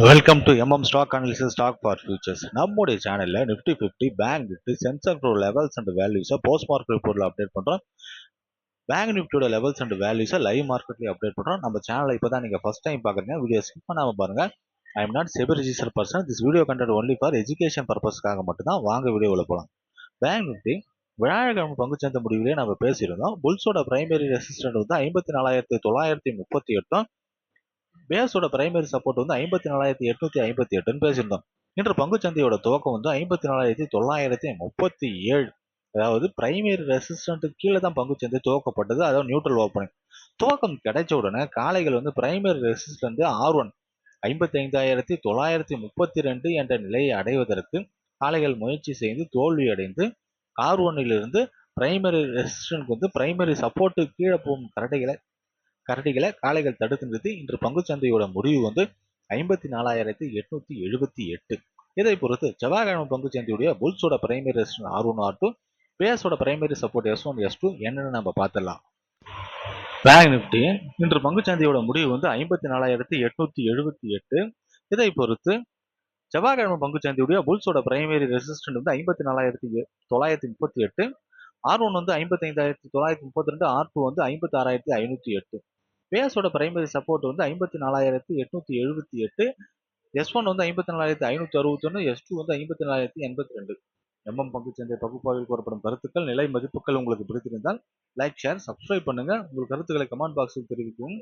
Welcome to stock analysis stock for futures. நம்முடைய சேனல்ல Nifty 50 bank Nifty Sensex levels and வேல்யூஸை post market ரிப்போர்ட்ல அப்டேட் பண்றோம். பேங்க் நிஃப்டியோட லெவல்ஸ் அண்ட் வேல்யூஸை லைவ் மார்க்கெட்லயும் அப்டேட் பண்றோம். நம்ம சேனலை இப்பதான் நீங்க ஃபர்ஸ்ட் டைம் பாக்குறீங்க, வீடியோ ஸ்கிப் பண்ணாம பாருங்க. I am not SEBI register person. This video content only for education பர்பஸ்க்காக மட்டும்தான். வாங்க வீடியோவில் போகலாம். பேங்க் நிஃப்டி வியாழக்கிழமை பங்குச்சந்தை முடிவிலே நம்ம பேசியிருந்தோம். புல்ஸோட பிரைமரி ரெசிஸ்டன்ட் வந்து 54,938. பேஸோட பிரைமரி சப்போர்ட் வந்து 54,858 பேசியிருந்தோம். இன்று பங்குச்சந்தையோட துவக்கம் வந்து 54,937. அதாவது பிரைமரி ரெசிஸ்டன்ட் கீழே தான் பங்குச்சந்தை துவக்கப்பட்டது. அதாவது நியூட்ரல் ஓப்பனிங். துவக்கம் கிடைச்ச உடனே காளைகள் வந்து பிரைமரி ரெசிஸ்டன்ட் R1 55,932 என்ற நிலையை அடைவதற்கு காளைகள் முயற்சி செய்து தோல்வி அடைந்து R1 பிரைமரி ரெசிஸ்டன்ட் வந்து பிரைமரி சப்போர்ட்டு கீழே போகும் கரடிகளை காளைகள் தடுத்து நிறுத்தி இன்று பங்குச்சந்தையோட முடிவு வந்து 54,878. இதை பொறுத்து செவ்வாய்க்கிழமை பங்குச்சந்தையுடைய புல்ஸோட பிரைமரி ரெசிஸ்டன்ஸ் R1 R2, பேஸோட பிரைமரி சப்போர்ட் S1 S2 என்னன்னு நம்ம பார்த்துடலாம். பேங்க் நிஃப்டி இன்று பங்குச்சந்தையோட முடிவு வந்து 54,878. இதை பொறுத்து செவ்வாய்க்கிழமை பங்குச்சந்தையுடைய புல்ஸோட பிரைமரி ரெசிஸ்டன்ட் வந்து 54,938, R1 வந்து 55,932, R2 வந்து 56,508. பேஸோட பிரைமரி சப்போர்ட் வந்து 54,878, S1 வந்து 54,561, S2 வந்து 54,082. பங்குச்சந்தை பகுப்பாய்வில் கூறப்படும் கருத்துக்கள் நிலை மதிப்புகள் உங்களுக்கு பிடித்திருந்தால் லைக், ஷேர், சப்ஸ்கிரைப் பண்ணுங்க. உங்கள் கருத்துக்களை கமெண்ட் பாக்ஸில் தெரிவிக்கவும்.